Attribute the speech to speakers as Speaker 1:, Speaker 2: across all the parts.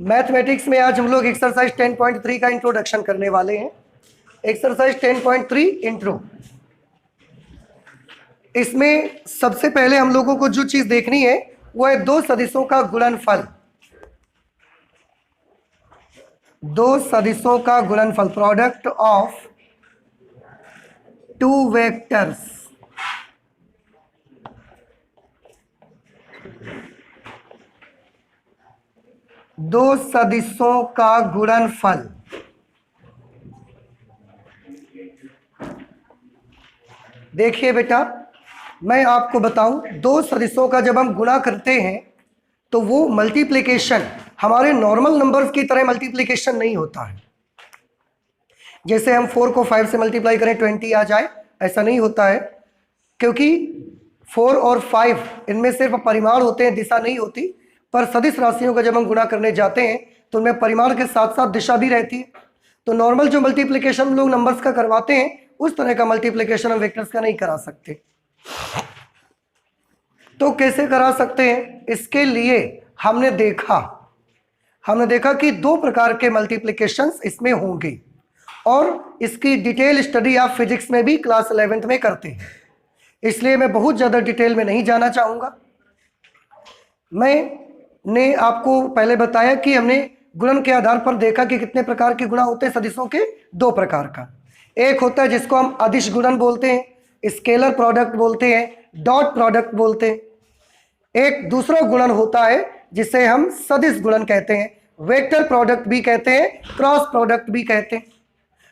Speaker 1: Mathematics में आज हम लोग एक्सरसाइज 10.3 का इंट्रोडक्शन करने वाले हैं। Exercise 10.3 intro. इसमें सबसे पहले हम लोगों को जो चीज देखनी है वो है दो सदिशों का गुणनफल। दो सदिशों का गुणनफल, प्रोडक्ट ऑफ टू वेक्टर्स। दो सदिशों का गुणनफल। देखिए बेटा, मैं आपको बताऊं, दो सदिशों का जब हम गुणा करते हैं तो वो मल्टीप्लिकेशन हमारे नॉर्मल नंबर्स की तरह मल्टीप्लिकेशन नहीं होता है। जैसे हम 4 को 5 से मल्टीप्लाई करें 20 आ जाए, ऐसा नहीं होता है, क्योंकि 4 और 5 इनमें सिर्फ परिमाण होते हैं, दिशा नहीं होती। पर सदिश राशियों का जब हम गुणा करने जाते हैं तो उनमें परिमाण के साथ साथ दिशा भी रहती है। तो नॉर्मल जो मल्टीप्लिकेशन हम लोग नंबर्स का करवाते हैं उस तरह का मल्टीप्लिकेशन हम वेक्टर्स का नहीं करा सकते। तो कैसे करा सकते हैं? इसके लिए हमने देखा कि दो प्रकार के मल्टीप्लिकेशंस इसमें होंगे और इसकी डिटेल स्टडी आप फिजिक्स में भी क्लास 11th में करते हैं, इसलिए मैं बहुत ज़्यादा डिटेल में नहीं जाना चाहूँगा। मैंने आपको पहले बताया कि हमने गुणन के आधार पर देखा कि कितने प्रकार के गुणा होते हैं सदिशों के। दो प्रकार का, एक होता है जिसको हम अदिश गुणन बोलते हैं, स्केलर प्रोडक्ट बोलते हैं, डॉट प्रोडक्ट बोलते हैं। एक दूसरा गुणन होता है जिसे हम सदिश गुणन कहते हैं, वेक्टर प्रोडक्ट भी कहते हैं, क्रॉस प्रोडक्ट भी कहते हैं।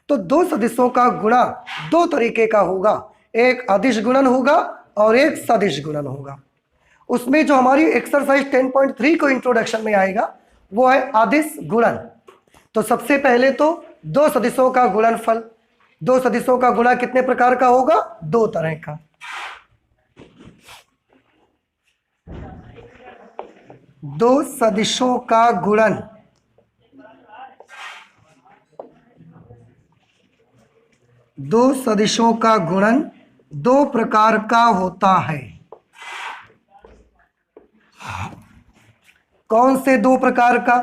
Speaker 1: तो दो सदिशों का गुणा दो तरीके का होगा, एक अदिश गुणन होगा और एक सदिश गुणन होगा। उसमें जो हमारी एक्सरसाइज 10.3 को इंट्रोडक्शन में आएगा वो है अदिश गुणन। तो सबसे पहले तो दो सदिशों का गुणनफल। दो सदिशों का गुणा कितने प्रकार का होगा? दो तरह का। दो सदिशों का गुणन दो सदिशों का गुणन दो प्रकार का होता है। कौन से दो प्रकार का?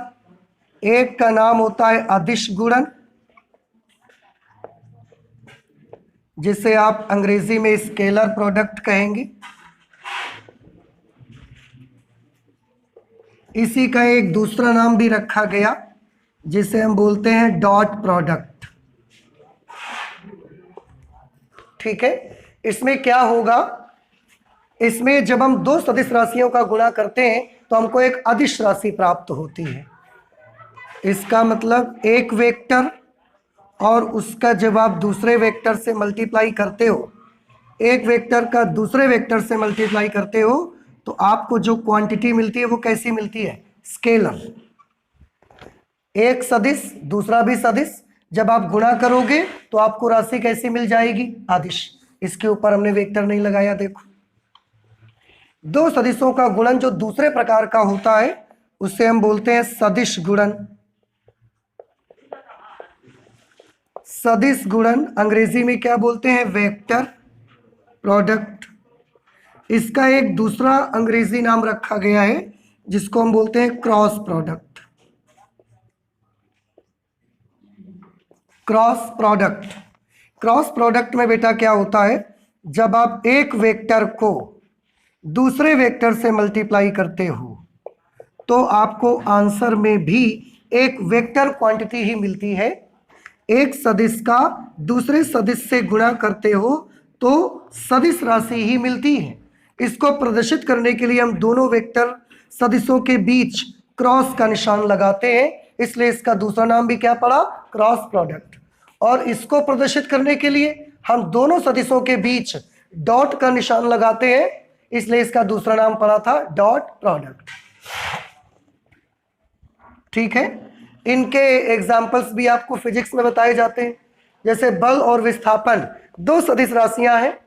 Speaker 1: एक का नाम होता है अदिश गुणन, जिसे आप अंग्रेजी में स्केलर प्रोडक्ट कहेंगे। इसी का एक दूसरा नाम भी रखा गया जिसे हम बोलते हैं डॉट प्रोडक्ट। ठीक है, इसमें क्या होगा, इसमें जब हम दो सदिश राशियों का गुणा करते हैं तो हमको एक अदिश राशि प्राप्त होती है। इसका मतलब एक वेक्टर और उसका जब आप दूसरे वेक्टर से मल्टीप्लाई करते हो, एक वेक्टर का दूसरे वेक्टर से मल्टीप्लाई करते हो तो आपको जो क्वांटिटी मिलती है वो कैसी मिलती है? स्केलर। एक सदिश दूसरा भी सदिश, जब आप गुणा करोगे तो आपको राशि कैसी मिल जाएगी? अदिश। इसके ऊपर हमने वेक्टर नहीं लगाया। देखो, दो सदिशों का गुणन जो दूसरे प्रकार का होता है उसे हम बोलते हैं सदिश गुणन। सदिश गुणन अंग्रेजी में क्या बोलते हैं? Vector product. इसका एक दूसरा अंग्रेजी नाम रखा गया है जिसको हम बोलते हैं cross product. Cross product. Cross product में बेटा क्या होता है, जब आप एक वेक्टर को दूसरे वेक्टर से मल्टीप्लाई करते हो तो आपको आंसर में भी एक वेक्टर क्वांटिटी ही मिलती है। एक सदिश का दूसरे सदिश से गुणा करते हो तो सदिश राशि ही मिलती है। इसको प्रदर्शित करने के लिए हम दोनों वेक्टर सदिशों के बीच क्रॉस का निशान लगाते हैं, इसलिए इसका दूसरा नाम भी क्या पड़ा? Cross product. और इसको प्रदर्शित करने के लिए हम दोनों सदिशों के बीच डॉट का निशान लगाते हैं, इसलिए इसका दूसरा नाम पड़ा था डॉट प्रोडक्ट। ठीक है, इनके एग्जाम्पल्स भी आपको फिजिक्स में बताए जाते हैं। जैसे बल और विस्थापन दो सदिश राशियां हैं,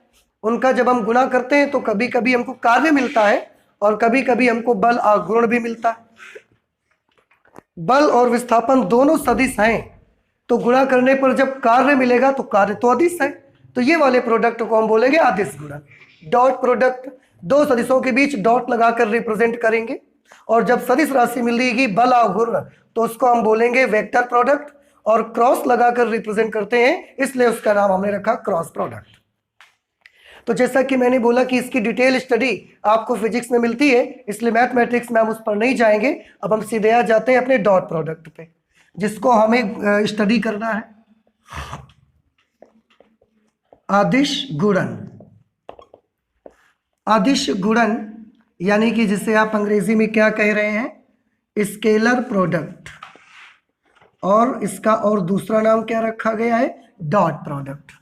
Speaker 1: उनका जब हम गुणा करते हैं तो कभी कभी हमको कार्य मिलता है और कभी कभी हमको बल आघूर्ण भी मिलता है। बल और विस्थापन दोनों सदिश हैं, तो गुणा करने पर जब कार्य मिलेगा तो कार्य तो अदिश है, तो ये वाले प्रोडक्ट को हम बोलेंगे अदिश गुणन। डॉट प्रोडक्ट, दो सदिशों के बीच डॉट लगाकर रिप्रेजेंट करेंगे। और जब सदिश राशि मिलेगी बल अघूर्ण तो उसको हम बोलेंगे वेक्टर प्रोडक्ट, और क्रॉस लगाकर रिप्रेजेंट करते हैं इसलिए उसका नाम हमने रखा क्रॉस प्रोडक्ट। तो जैसा कि मैंने बोला कि इसकी डिटेल स्टडी आपको फिजिक्स में मिलती है, इसलिए मैथमेटिक्स में हम उस पर नहीं जाएंगे। अब हम सीधे आ जाते हैं अपने डॉट प्रोडक्ट पे, जिसको हमें स्टडी करना है। अदिश गुणन, अदिश गुणन यानी कि जिसे आप अंग्रेजी में क्या कह रहे हैं, स्केलर प्रोडक्ट, और इसका और दूसरा नाम क्या रखा गया है, डॉट प्रोडक्ट।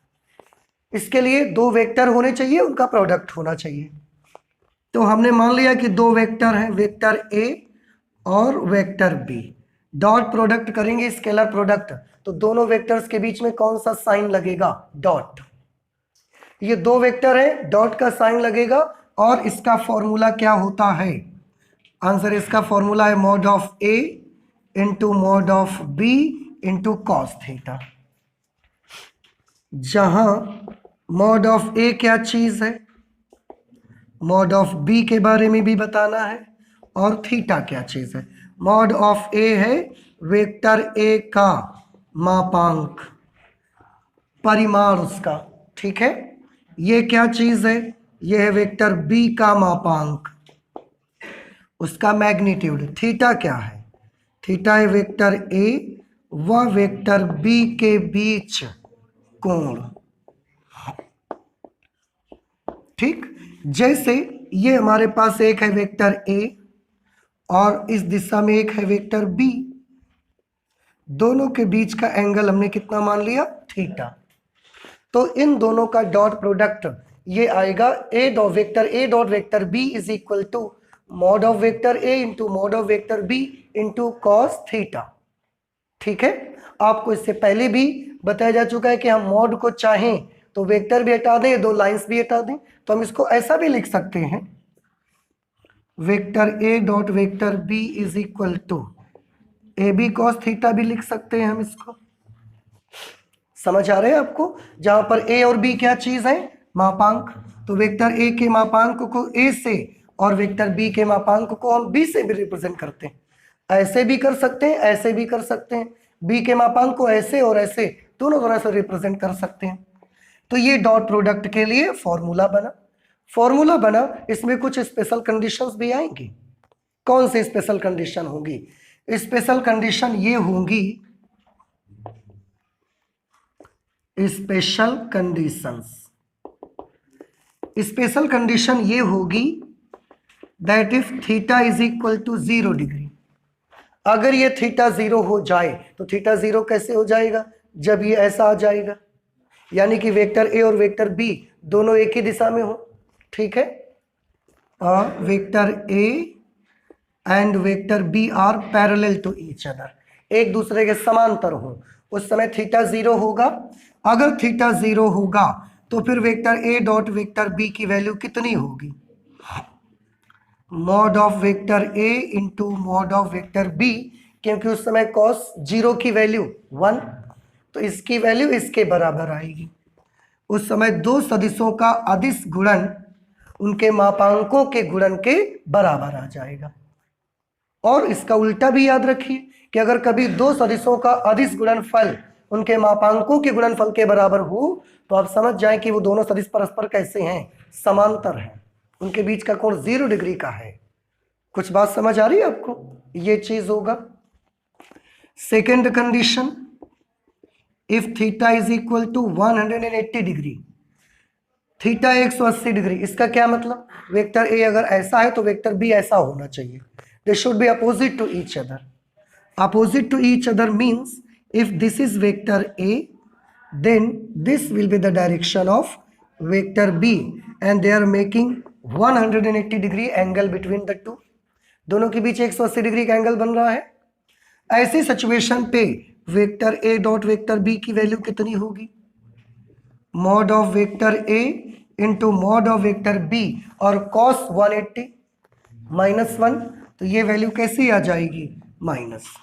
Speaker 1: इसके लिए दो वेक्टर होने चाहिए, उनका प्रोडक्ट होना चाहिए। तो हमने मान लिया कि दो वेक्टर हैं, वेक्टर ए और वेक्टर बी। डॉट प्रोडक्ट करेंगे स्केलर प्रोडक्ट, तो दोनों वेक्टर्स के बीच में कौन सा साइन लगेगा, डॉट। ये दो वेक्टर है, डॉट का साइन लगेगा, और इसका फॉर्मूला क्या होता है, आंसर इसका फॉर्मूला है mod of a into mod of b into cos theta, जहां मॉड ऑफ ए क्या चीज है, मॉड ऑफ बी के बारे में भी बताना है, और थीटा क्या चीज है। मॉड ऑफ ए है वेक्टर ए का मापांक, परिमाण उसका, ठीक है। ये क्या चीज है, ये है वेक्टर बी का मापांक, उसका मैग्नीट्यूड। थीटा क्या है, थीटा है वेक्टर ए व वेक्टर बी के बीच कोण, ठीक। जैसे ये हमारे पास एक है वेक्टर ए और इस दिशा में एक है वेक्टर बी, दोनों के बीच का एंगल हमने कितना मान लिया, थीटा। तो इन दोनों का डॉट प्रोडक्ट ये आएगा a dot vector B is equal to mod of vector A into mod of vector b into cos theta, ठीक है। आपको इससे पहले भी बताया जा चुका है कि हम मॉड को चाहें तो वेक्टर भी हटा दें, दो लाइंस भी हटा दें, तो हम इसको ऐसा भी लिख सकते हैं, vector A dot vector B is equal to a b cos theta भी लिख सकते हैं हम इसको। समझ आ रहे हैं आपको, जहां पर ए और बी क्या चीज है, मापांक। तो वेक्टर ए के मापांक को ए से और वेक्टर बी के मापांक को हम बी से भी रिप्रेजेंट करते हैं, ऐसे भी कर सकते हैं, ऐसे भी कर सकते हैं, बी के मापांक को ऐसे और ऐसे दोनों तरह से रिप्रेजेंट कर सकते हैं। तो ये डॉट प्रोडक्ट के लिए फॉर्मूला बना, इसमें कुछ स्पेशल कंडीशंस भी आएंगी। कौन सी स्पेशल कंडीशन होगी, स्पेशल कंडीशन ये होंगी, स्पेशल कंडीशन ये होगी that if theta is equal to 0 degree. अगर ये थीटा 0 हो जाए तो थीटा 0 कैसे हो जाएगा, जब ये ऐसा आ जाएगा, यानी कि वेक्टर ए और वेक्टर बी दोनों एक ही दिशा में हो, ठीक है, और vector a and vector b are parallel to each other, एक दूसरे के समांतर हो, उस समय थीटा 0 होगा। अगर थीटा 0 होगा तो फिर वेक्टर ए डॉट वेक्टर बी की वैल्यू कितनी होगी, mod of vector A into mod of vector b, क्योंकि उस समय कॉस 0 की वैल्यू 1, तो इसकी वैल्यू इसके बराबर आएगी। उस समय दो सदिशों का अदिश गुणन उनके मापांकों के गुणन के बराबर आ जाएगा। और इसका उल्टा भी याद रखिए कि अगर कभी दो सदिशों का अदिश गुणनफल उनके मापांकों के गुणनफल के बराबर हो तो आप समझ जाएं कि वो दोनों सदिश परस्पर कैसे हैं, समांतर हैं, उनके बीच का कोण 0 डिग्री का है। कुछ बात समझ आ रही है आपको, ये चीज होगा। Second condition, if theta is equal to 180 degree, theta 180 degree, इसका क्या मतलब, वेक्टर ए अगर ऐसा है तो वेक्टर बी ऐसा होना चाहिए, they should be opposite to each other. Opposite to each other means if this is vector A, then this will be the direction of vector B and they are making 180 degree angle between the two, दोनों के बीच 180 degree का angle बन रहा है। ऐसी situation पे vector A dot vector B की value कितनी होगी, mod of vector A into mod of vector B और cos 180 -1, तो ये वैल्यू कैसी आ जाएगी, माइनस,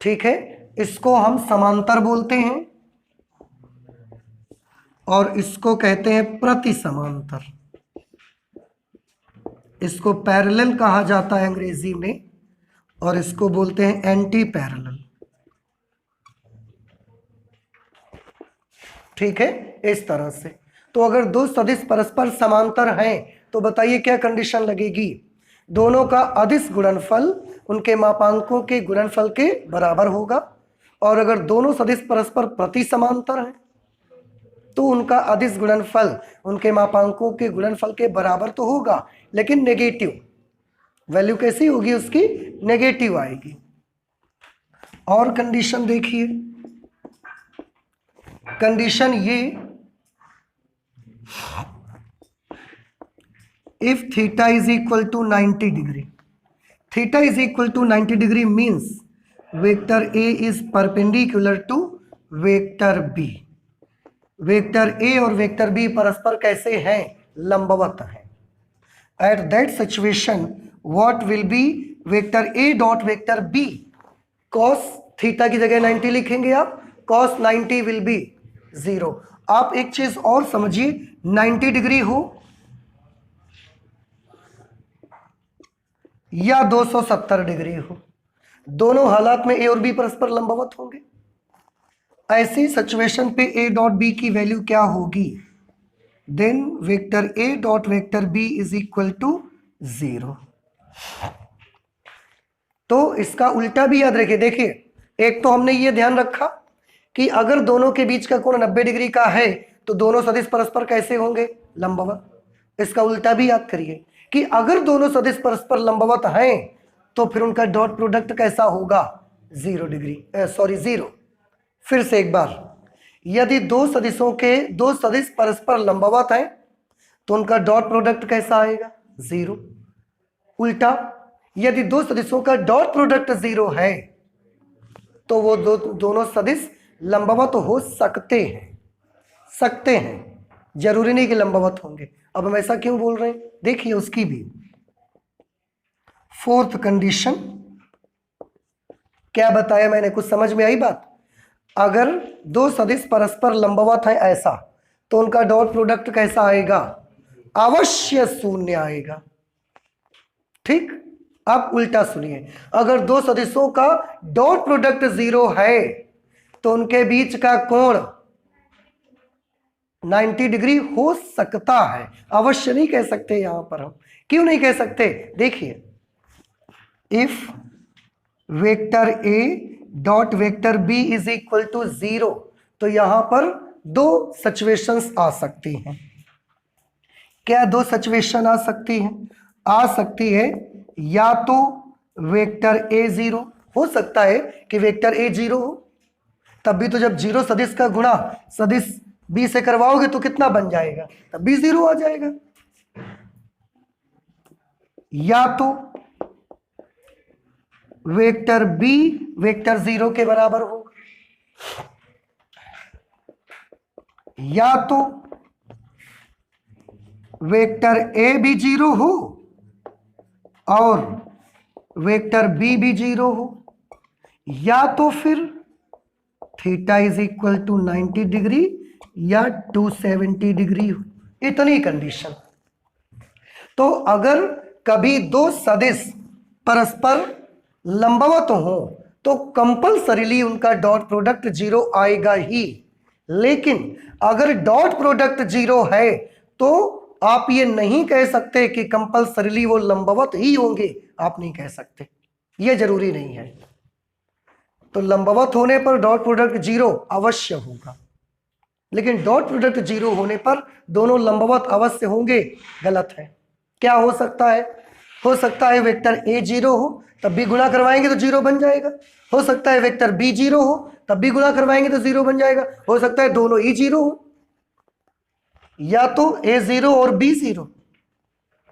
Speaker 1: ठीक है। इसको हम समांतर बोलते हैं और इसको कहते हैं प्रति समांतर। इसको पैरेलल कहा जाता है अंग्रेजी में, और इसको बोलते हैं एंटी पैरेलल। ठीक है, इस तरह से। तो अगर दो सदिश परस्पर समांतर हैं तो बताइए क्या कंडीशन लगेगी? दोनों का अदिश गुणनफल उनके मापांकों के गुणनफल के बराबर होगा, और अगर दोनों सदिश परस्पर प्रति समांतर हैं तो उनका अदिश गुणनफल उनके मापांकों के गुणनफल के बराबर तो होगा, लेकिन नेगेटिव वैल्यू कैसी होगी उसकी? नेगेटिव आएगी। और कंडीशन देखिए, कंडीशन ये, if theta is equal to 90 degree, theta is equal to 90 degree means vector A is perpendicular to vector B। Vector A और वेक्टर B परस्पर कैसे हैं? लंबवत हैं। At that situation what will be vector A dot vector B? cos theta की जगह 90 लिखेंगे आप, cos 90 will be 0। आप एक चीज और समझिए, 90 डिग्री हो या 270 डिग्री हो, दोनों हालात में ए और बी परस्पर लंबवत होंगे। ऐसी सिचुएशन पे ए डॉट बी की वैल्यू क्या होगी? Then vector A dot vector B is equal to 0। तो इसका उल्टा भी याद रखिए। देखिए, एक तो हमने ये ध्यान रखा कि अगर दोनों के बीच का कोण 90 डिग्री का है तो दोनों सदिश परस्पर कैसे होंगे? लंबवत। इसका उल्टा भी याद करिए कि अगर दोनों सदिश परस्पर लंबवत हैं तो फिर उनका डॉट प्रोडक्ट कैसा होगा? 0 डिग्री, सॉरी 0। फिर से एक बार, यदि दो सदिश परस्पर लंबवत हैं तो उनका डॉट प्रोडक्ट कैसा आएगा? 0। उल्टा, यदि दो सदिशों का डॉट प्रोडक्ट 0 है तो वो दोनों सदिश लंबवत हो सकते हैं, जरूरी नहीं कि लंबवत होंगे। अब हम ऐसा क्यों बोल रहे हैं? देखिए उसकी भी फोर्थ कंडीशन क्या बताया मैंने, कुछ समझ में आई बात? अगर दो सदिश परस्पर लंबवत हैं ऐसा, तो उनका डॉट प्रोडक्ट कैसा आएगा? अवश्य 0 आएगा। ठीक, अब उल्टा सुनिए, अगर दो सदिशों का डॉट प्रोडक्ट 0 है तो उनके बीच का कोण 90 डिग्री हो सकता है। अवश्य नहीं कह सकते। यहां पर हम क्यों नहीं कह सकते? देखिए, if vector A dot vector B is equal to 0, तो यहां पर दो सिचुएशंस आ सकती हैं। क्या दो सिचुएशन आ सकती हैं? आ सकती है या तो वेक्टर ए 0, हो सकता है कि वेक्टर ए 0 हो, तब भी तो जब 0 सदिश का गुणा सदिश बी से करवाओगे तो कितना बन जाएगा? तब भी 0 आ जाएगा। या तो वेक्टर बी वेक्टर 0 के बराबर हो, या तो वेक्टर ए भी 0 हो और वेक्टर बी भी 0 हो, या तो फिर theta is equal to 90 degree या 270 डिग्री हो। इतनी कंडीशन। तो अगर कभी दो सदिश परस्पर लंबवत हो तो कंपल्सरीली उनका डॉट प्रोडक्ट 0 आएगा ही। लेकिन अगर डॉट प्रोडक्ट 0 है तो आप ये नहीं कह सकते कि कंपल्सरीली वो लंबवत ही होंगे। आप नहीं कह सकते, ये जरूरी नहीं है। तो लंबवत होने पर डॉट प्रोडक्ट 0 अवश्य होगा, लेकिन डॉट प्रोडक्ट 0 होने पर दोनों लंबवत अवश्य होंगे, गलत है। क्या हो सकता है? हो सकता है वेक्टर ए 0 हो, तब भी गुणा करवाएंगे तो 0 बन जाएगा। हो सकता है वेक्टर बी 0 हो, तब भी गुणा करवाएंगे तो 0 बन जाएगा। हो सकता है दोनों ही 0 हो, या तो ए 0 और बी 0,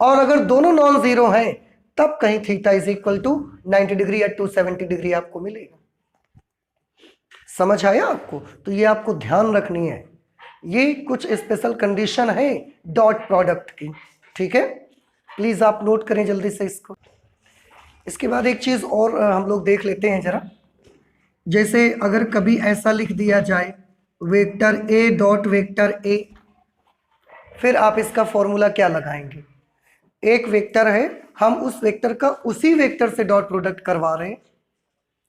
Speaker 1: और अगर दोनों नॉन 0 हैं तब कहीं theta is equal to 90 degree या 270 डिग्री आपको मिलेगा। समझ आया आपको? तो ये आपको ध्यान रखनी है। ये कुछ स्पेशल कंडीशन है डॉट प्रोडक्ट की। ठीक है, प्लीज आप नोट करें जल्दी से इसको। इसके बाद एक चीज और हम लोग देख लेते हैं जरा। जैसे अगर कभी ऐसा लिख दिया जाए वेक्टर ए डॉट वेक्टर ए, फिर आप इसका फॉर्मूला क्या लगाएंगे? एक वेक्टर है, हम उस वेक्टर का उसी वेक्टर से डॉट प्रोडक्ट करवा रहे हैं,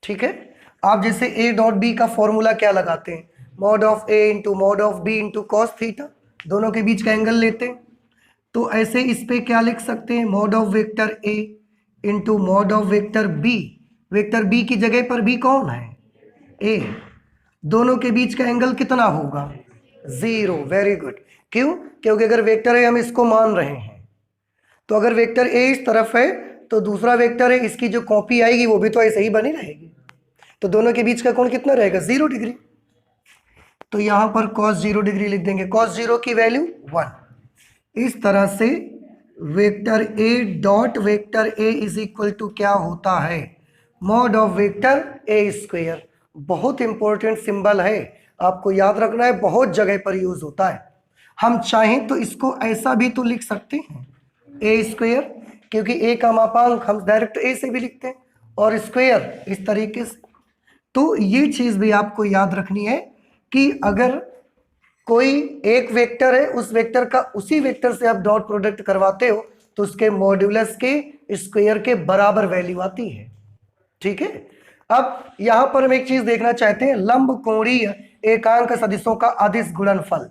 Speaker 1: ठीक है। आप जैसे ए डॉट बी का फॉर्मूला क्या लगाते हैं, mod of a into mod of b into cos theta, दोनों के बीच का एंगल लेते हैं। तो ऐसे इस पे क्या लिख सकते हैं, mod of vector A into mod of vector b, vector b की जगह पर बी कौन है, ए, दोनों के बीच का एंगल कितना होगा, 0। Very good. क्यों, क्योंकि अगर वेक्टर है हम इसको मान रहे हैं, तो अगर वेक्टर ए इस तरफ है तो दूसरा वेक्टर है इसकी जो कॉपी आएगी वो भी तो ऐसे ही बनी रहेगी, तो दोनों के बीच का कोण कितना रहेगा, 0 डिग्री। तो यहां पर cos 0 डिग्री लिख देंगे, cos 0 की वैल्यू 1। इस तरह से vector A dot vector a is equal to क्या होता है, mod of vector a square. बहुत इंपॉर्टेंट सिंबल है, आपको याद रखना है, बहुत जगह पर यूज होता है। हम चाहें तो इसको ऐसा भी तो लिख सकते हैं, ए स्क्वायर, क्योंकि ए का मापांक हम डायरेक्ट ए से भी लिखते हैं, और स्क्वायर इस तरीके से। तो ये चीज भी आपको याद रखनी है कि अगर कोई एक वेक्टर है, उस वेक्टर का उसी वेक्टर से आप डॉट प्रोडक्ट करवाते हो तो उसके मॉड्यूलस के स्क्वायर के बराबर वैल्यू आती है, ठीक है। अब यहां पर हम एक चीज देखना चाहते हैं, लंब कोणीय एकांक सदिशों का अदिश गुणनफल,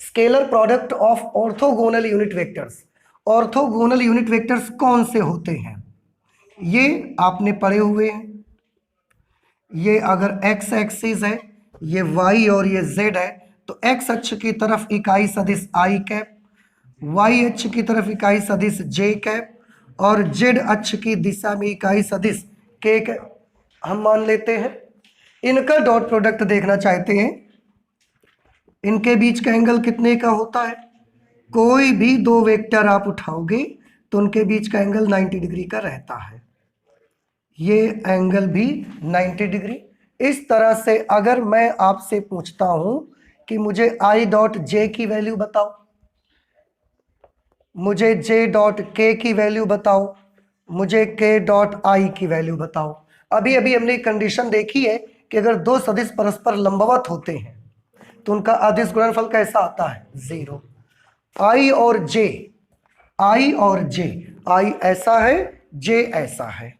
Speaker 1: scalar product of orthogonal unit vectors. Orthogonal unit vectors कौन से होते हैं, ये आपने पढ़े हुए हैं। ये अगर x एक्सिस है, ये y और ये z है, तो x अक्ष की तरफ इकाई सदिश i कैप, y अक्ष की तरफ इकाई सदिश j कैप, और z अक्ष की दिशा में इकाई सदिश k कैप हम मान लेते हैं। इनका डॉट प्रोडक्ट देखना चाहते हैं, इनके बीच का एंगल कितने का होता है, कोई भी दो वेक्टर आप उठाओगे तो उनके बीच का एंगल 90 डिग्री का रहता है, ये एंगल भी 90 डिग्री। इस तरह से अगर मैं आपसे पूछता हूं कि मुझे i डॉट जे की वैल्यू बताओ, मुझे j डॉट k की वैल्यू बताओ, मुझे k डॉट i की वैल्यू बताओ। अभी अभी हमने एक कंडीशन देखी है कि अगर दो सदिश परस्पर लंबवत होते हैं तो उनका अदिश गुणनफल कैसा आता है, 0। i और j, i और j, i ऐसा है, j ऐसा है,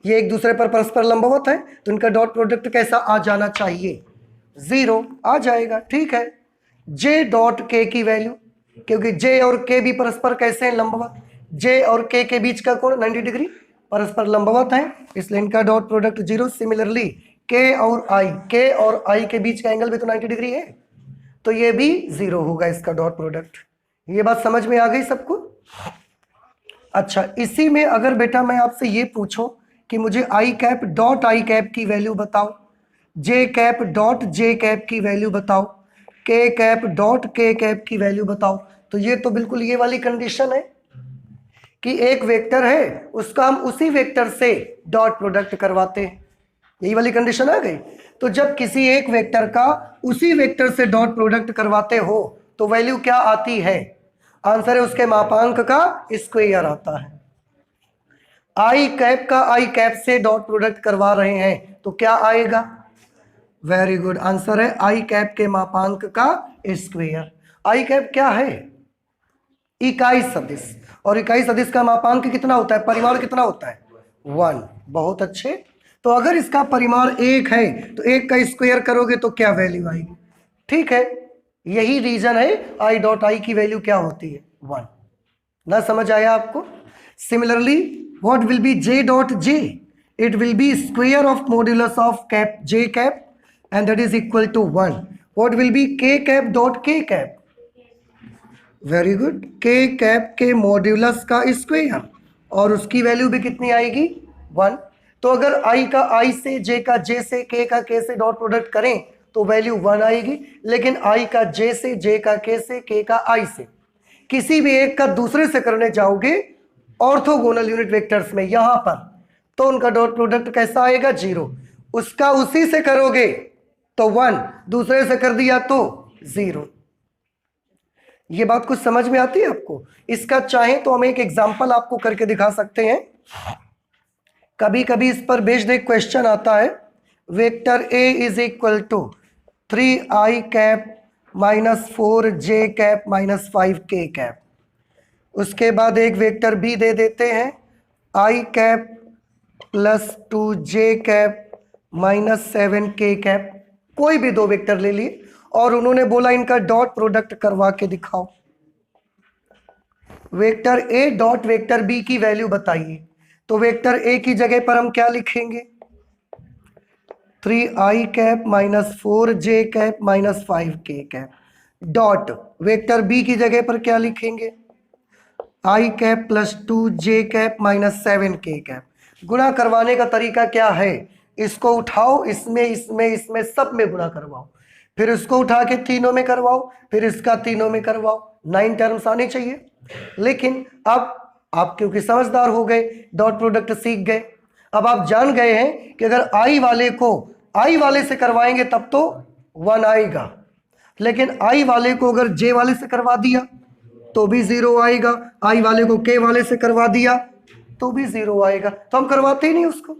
Speaker 1: ये एक दूसरे पर परस्पर लंबवत है, तो इनका डॉट प्रोडक्ट कैसा आ जाना चाहिए, 0 आ जाएगा, ठीक है। j डॉट k की वैल्यू, क्योंकि j और k भी परस्पर कैसे हैं, लंबवत, j और k के बीच का कोण 90 डिग्री, परस्पर लंबवत है, इसलिए इनका डॉट प्रोडक्ट 0। सिमिलरली k और i के बीच का एंगल भी तो 90 डिग्री है, तो ये भी 0 होगा इसका डॉट प्रोडक्ट। ये बात समझ में आ गई सबको। अच्छा, इसी में अगर बेटा मैं आपसे ये पूछूं कि मुझे आई कैप डॉट आई कैप की वैल्यू बताओ, जे कैप डॉट जे कैप की वैल्यू बताओ, के कैप डॉट के कैप की वैल्यू बताओ, तो ये तो बिल्कुल ये वाली कंडीशन है कि एक वेक्टर है उसका हम उसी वेक्टर से डॉट प्रोडक्ट करवाते हैं, यही वाली कंडीशन आ गई। तो जब किसी एक वेक्टर का उसी वेक्टर से डॉट प्रोडक्ट करवाते हो तो वैल्यू क्या आती है, आंसर है उसके मापांक का स्क्वायर आता है। आई कैप का आई कैप से डॉट प्रोडक्ट करवा रहे हैं तो क्या आएगा, वेरी गुड, आंसर है आई कैप के मापांक का स्क्वायर। आई कैप क्या है, इकाई सदिश, और इकाई सदिश का मापांक कितना होता है, परिमाण कितना होता है, 1। बहुत अच्छे, तो अगर इसका परिमाण 1 है तो 1 का स्क्वायर करोगे तो क्या वैल्यू आएगी, ठीक है। यही रीजन है आई डॉट आई की वैल्यू क्या होती है, 1। ना समझ आया आपको। Similarly what will be j dot j, it will be square of modulus of cap j cap and that is equal to 1। What will be k cap dot k cap, very good, k cap के modulus का square, और उसकी value भी कितनी आएगी, 1। तो अगर i का i से, j का j से, k का k से डॉट प्रोडक्ट करें तो वैल्यू 1 आएगी, लेकिन i का j से, j का k से, k का i से, किसी भी एक का दूसरे से करने जाओगे ऑर्थोगोनल यूनिट वेक्टर्स में यहां पर, तो उनका डॉट प्रोडक्ट कैसा आएगा, 0। उसका उसी से करोगे तो 1, दूसरे से कर दिया तो 0। ये बात कुछ समझ में आती है आपको। इसका चाहे तो हम एक एग्जांपल आपको करके दिखा सकते हैं, कभी कभी इस पर बेस्ड एक क्वेश्चन आता है, vector a is equal to 3i cap minus 4j cap minus 5k cap, उसके बाद एक वेक्टर बी दे देते हैं I cap plus 2j cap minus 7k cap, कोई भी दो वेक्टर ले लिए और उन्होंने बोला इनका डॉट प्रोडक्ट करवा के दिखाओ। वेक्टर ए डॉट वेक्टर बी की वैल्यू बताइए। तो वेक्टर ए की जगह पर हम क्या लिखेंगे, 3i cap minus 4j cap minus 5k cap, dot vector b की जगह पर क्या लिखेंगे, i cap plus 2j cap minus 7k cap. गुणा करवाने का तरीका क्या है, इसको उठाओ, इसमें इसमें इसमें सब में गुणा करवाओ, फिर इसको उठा के तीनों में करवाओ, फिर इसका तीनों में करवाओ, 9 टर्म्स आने चाहिए। लेकिन अब आप क्योंकि समझदार हो गए, डॉट प्रोडक्ट सीख गए, अब आप जान गए हैं कि अगर आई वाले को आई वाले से करवाएंगे तब तो 1 आएगा, लेकिन आई वाले को अगर जे वाले से करवा दिया तो भी 0 आएगा, आई वाले को के वाले से करवा दिया तो भी 0 आएगा। तो हम करवाते ही नहीं उसको,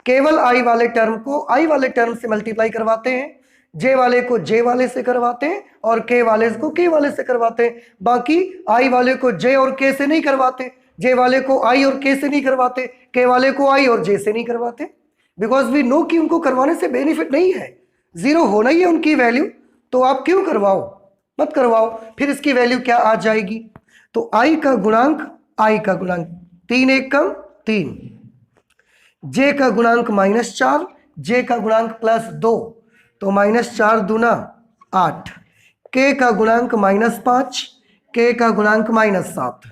Speaker 1: केवल आई वाले टर्म को आई वाले टर्म से मल्टीप्लाई करवाते हैं, जे वाले को जे वाले से करवाते हैं और के वाले को के वाले से करवाते हैं। बाकी आई वाले को जे और के से नहीं करवाते, जे वाले को आई और के से नहीं करवाते, के वाले को आई और जे से नहीं करवाते, बिकॉज वी नो कि उनको करवाने से बेनिफिट नहीं है, 0 होना ही है उनकी वैल्यू, तो आप क्यों करवाओ, मत करवाओ। फिर इसकी वैल्यू क्या आ जाएगी, तो आई का गुणांक 3 1 कम 3, जे का गुणांक -4, जे का गुणांक +2 तो -4 दूना 8, के का गुणांक -5, के का गुणांक -7,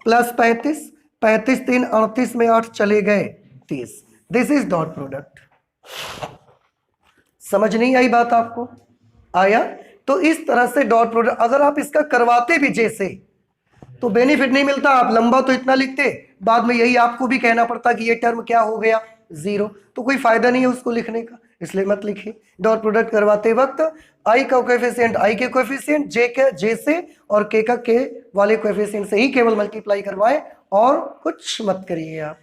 Speaker 1: प्लस 35, 35 3 38 में 8 चले गए 30। This is dot product. समझ नहीं आई बात आपको, आया? तो इस तरह से डॉट प्रोडक्ट अगर आप इसका करवाते भी जैसे तो बेनिफिट नहीं मिलता, आप लंबा तो इतना लिखते, बाद में यही आपको भी कहना पड़ता कि ये टर्म क्या हो गया 0, तो कोई फायदा नहीं है उसको लिखने का, इसलिए मत लिखिए। डॉट प्रोडक्ट करवाते वक्त आई का कोएफिशिएंट आई के कोएफिशिएंट, जे के जे से और के का के वाले कोएफिशिएंट से ही केवल मल्टीप्लाई करवाएं और कुछ मत करिए आप।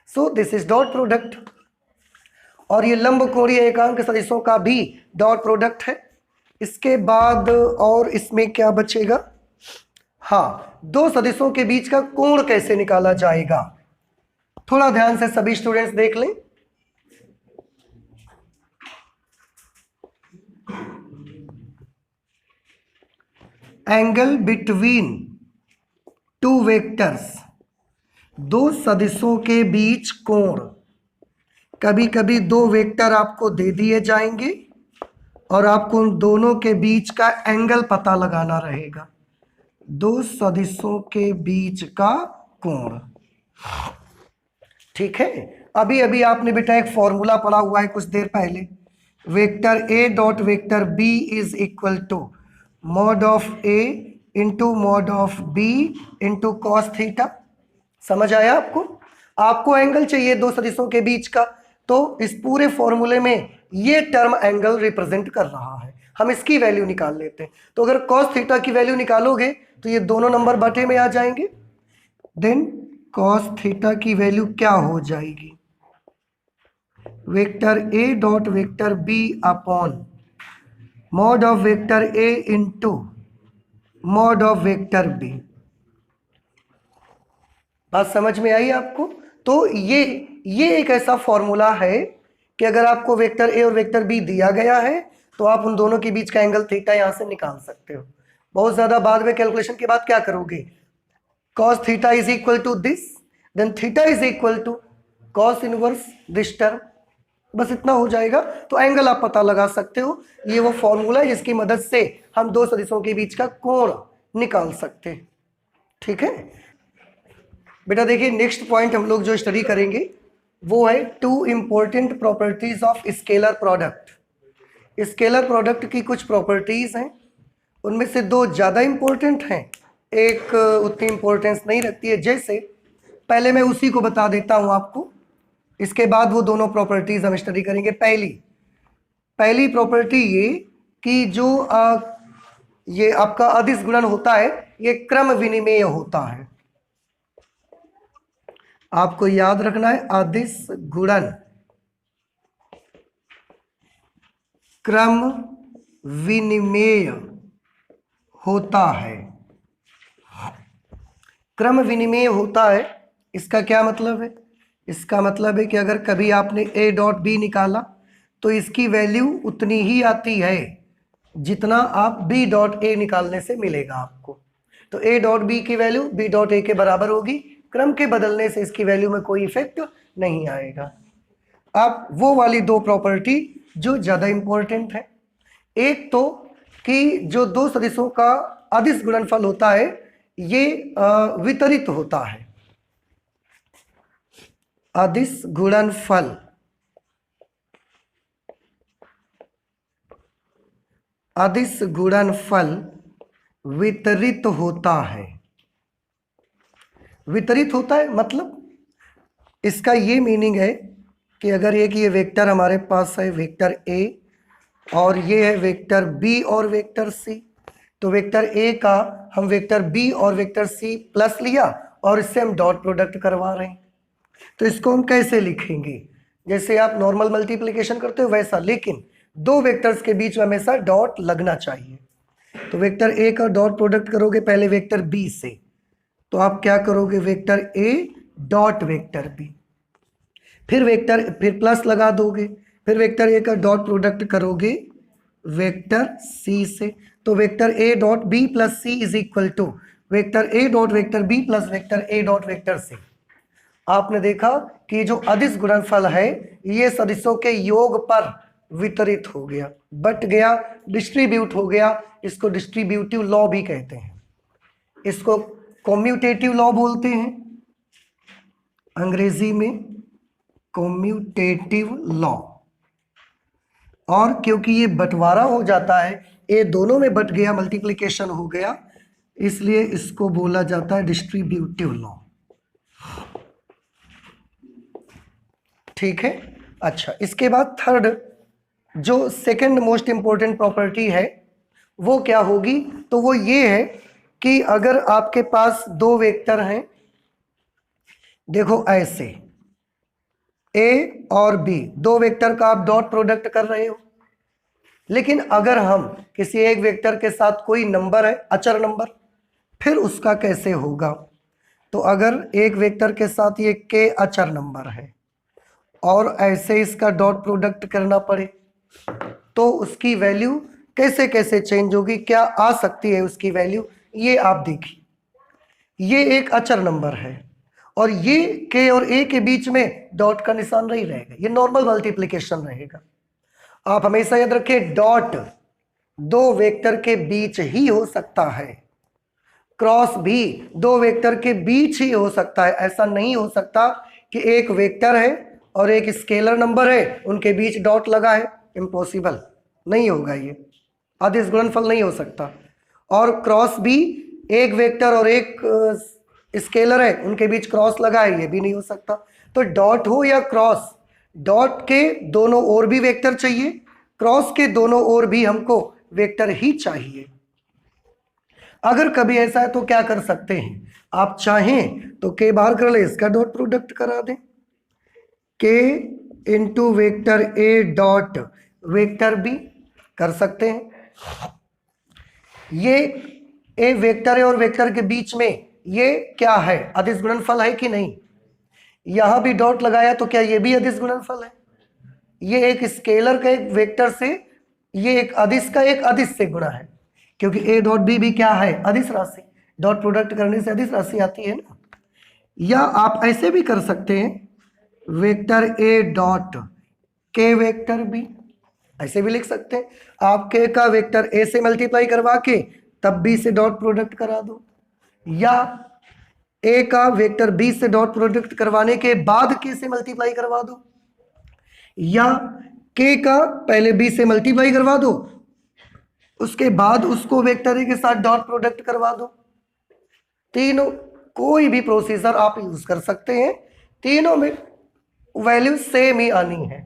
Speaker 1: So this is dot product. और ये लंब कोणीय एकांक सदिशों का भी डॉट प्रोडक्ट है। इसके बाद और इसमें क्या बचेगा, हाँ, दो सदिशों के बीच का कोण कैसे निकाला जाएगा, थोड़ा ध्यान से सभी स्टूडेंट्स देख लें। एंगल बिटवीन टू वेक्टर्स, दो सदिशों के बीच कोण, कभी कभी दो वेक्टर आपको दे दिए जाएंगे और आपको उन दोनों के बीच का एंगल पता लगाना रहेगा, दो सदिशों के बीच का कोण। ठीक है, अभी अभी आपने बेटा एक फॉर्मूला पढ़ा हुआ है कुछ देर पहले, vector A dot vector B is equal to mod of a into mod of b into cos theta. समझ आया आपको? आपको एंगल चाहिए दो सदिशों के बीच का, तो इस पूरे फॉर्मूले में ये टर्म एंगल रिप्रेजेंट कर रहा है, हम इसकी वैल्यू निकाल लेते हैं। तो अगर कॉस थीटा की वैल्यू निकालोगे तो ये दोनों नंबर बटे में आ जाएंगे, देन कॉस थीटा की वैल्यू क्या हो जाएगी, vector A dot vector b upon mod of vector A into mod of vector b. बात समझ में आई आपको? तो ये एक ऐसा फॉर्मूला है कि अगर आपको वेक्टर ए और वेक्टर बी दिया गया है तो आप उन दोनों के बीच का एंगल थीटा यहां से निकाल सकते हो। बहुत ज्यादा बाद में कैलकुलेशन के बाद क्या करोगे, cos theta is equal to this, then theta is equal to cos inverse this term, बस इतना हो जाएगा। तो एंगल आप पता लगा सकते हो, ये वो फॉर्मूला है जिसकी मदद से हम दो सदिशों के बीच का कोण निकाल सकते हैं। ठीक है बेटा, देखिए नेक्स्ट पॉइंट हम लोग जो स्टडी करेंगे वो है two important properties of scalar product. Scalar product की कुछ प्रॉपर्टीज हैं, उनमें से दो ज़्यादा इंपॉर्टेंट हैं, एक उतनी इंपॉर्टेंस नहीं रखती है। जैसे पहले मैं उसी को बता देता हूँ आपको, इसके बाद वो दोनों प्रॉपर्टीज हम स्टडी करेंगे। पहली प्रॉपर्टी ये कि जो ये आपका अदिश गुणन होता है ये क्रम विनिमेय होता है, आपको याद रखना है, अदिश गुणन क्रम विनिमेय होता है। क्रम विनिमेय होता है, इसका क्या मतलब है? इसका मतलब है कि अगर कभी आपने a डॉट बी निकाला तो इसकी वैल्यू उतनी ही आती है जितना आप b डॉट ए निकालने से मिलेगा आपको। तो a डॉट बी की वैल्यू b डॉट ए के बराबर होगी, क्रम के बदलने से इसकी वैल्यू में कोई इफेक्ट नहीं आएगा। अब वो वाली दो प्रॉपर्टी जो ज़्यादा इंपॉर्टेंट है, एक तो कि जो दो सदिशों का अदिश गुणनफल होता है ये वितरित होता है। अदिश गुणनफल अदिश गुणनफल वितरित होता है। वितरित होता है मतलब इसका ये मीनिंग है कि अगर ये वेक्टर हमारे पास है वेक्टर ए और ये है वेक्टर बी और वेक्टर सी, तो वेक्टर ए का हम वेक्टर बी और वेक्टर सी प्लस लिया और इससे हम डॉट प्रोडक्ट करवा रहे हैं। तो इसको हम कैसे लिखेंगे? जैसे आप नॉर्मल मल्टीप्लिकेशन करते हो वैसा, लेकिन दो वेक्टर्स के बीच में हमेशा डॉट लगना चाहिए। तो वेक्टर ए का डॉट प्रोडक्ट करोगे पहले वेक्टर बी से, तो आप क्या करोगे? वेक्टर ए डॉट वेक्टर बी, फिर प्लस लगा दोगे, फिर वेक्टर ए का डॉट प्रोडक्ट करोगे वेक्टर सी से, तो vector A dot b plus c is equal to vector A dot vector b plus vector A dot vector c. आपने देखा कि जो अदिश गुणनफल है ये सदिशों के योग पर वितरित हो गया, बट गया, डिस्ट्रीब्यूट हो गया। इसको डिस्ट्रीब्यूटिव लॉ भी कहते हैं, इसको कॉम्यूटेटिव लॉ बोलते हैं अंग्रेजी में, कॉम्यूटेटिव लॉ। और क्योंकि ये बंटवारा हो जाता है, ये दोनों में बट गया, मल्टीप्लिकेशन हो गया, इसलिए इसको बोला जाता है डिस्ट्रीब्यूटिव लॉ। ठीक है। अच्छा, इसके बाद थर्ड जो सेकंड मोस्ट इंपॉर्टेंट प्रॉपर्टी है वो क्या होगी? तो वो ये है कि अगर आपके पास दो वेक्टर हैं, देखो ऐसे ए और बी, दो वेक्टर का आप डॉट प्रोडक्ट कर रहे हो, लेकिन अगर हम किसी एक वेक्टर के साथ कोई नंबर है, अचर नंबर, फिर उसका कैसे होगा? तो अगर एक वेक्टर के साथ ये के अचर नंबर है और ऐसे इसका डॉट प्रोडक्ट करना पड़े तो उसकी वैल्यू कैसे कैसे चेंज होगी, क्या आ सकती है उसकी वैल्यू, ये आप देखिए। ये एक अचर नंबर है और ये के और ए के बीच में डॉट का निशान नहीं रहेगा, ये नॉर्मल मल्टीप्लिकेशन रहेगा। आप हमेशा याद रखें डॉट दो वेक्टर के बीच ही हो सकता है, क्रॉस भी दो वेक्टर के बीच ही हो सकता है। ऐसा नहीं हो सकता कि एक वेक्टर है और एक स्केलर नंबर है उनके बीच डॉट लगा है, इम्पॉसिबल, नहीं होगा, ये अदिश गुणनफल नहीं हो सकता। और क्रॉस भी एक वेक्टर और एक स्केलर है उनके बीच क्रॉस लगा है, ये भी नहीं हो सकता। तो डॉट हो या क्रॉस, डॉट के दोनों ओर भी वेक्टर चाहिए, क्रॉस के दोनों ओर भी हमको वेक्टर ही चाहिए। अगर कभी ऐसा है तो क्या कर सकते हैं, आप चाहें तो के बाहर कर ले, इसका डॉट प्रोडक्ट करा दें, के इंटू वेक्टर ए डॉट वेक्टर बी कर सकते हैं। ये ए वेक्टर है और वेक्टर के बीच में ये क्या है, अदिश गुणनफल है कि नहीं? यहां भी डॉट लगाया तो क्या ये भी अदिश गुणनफल है? ये एक स्केलर का एक वेक्टर से, ये एक अदिश का एक अदिश से गुणा है, क्योंकि ए डॉट बी भी क्या है, अदिश राशि, डॉट प्रोडक्ट करने से अदिश राशि आती है ना। या आप ऐसे भी कर सकते हैं, वेक्टर ए डॉट के वेक्टर बी, ऐसे भी लिख सकते हैं। आप के का वेक्टर ए से मल्टीप्लाई करवा के तब बी से डॉट प्रोडक्ट करा दो, या ए का वेक्टर बी से डॉट प्रोडक्ट करवाने के बाद के से मल्टीप्लाई करवा दो, या के का पहले बी से मल्टीप्लाई करवा दो उसके बाद उसको वेक्टर ए के साथ डॉट प्रोडक्ट करवा दो। तीनों कोई भी प्रोसीजर आप यूज कर सकते हैं, तीनों में वैल्यू सेम ही आनी है।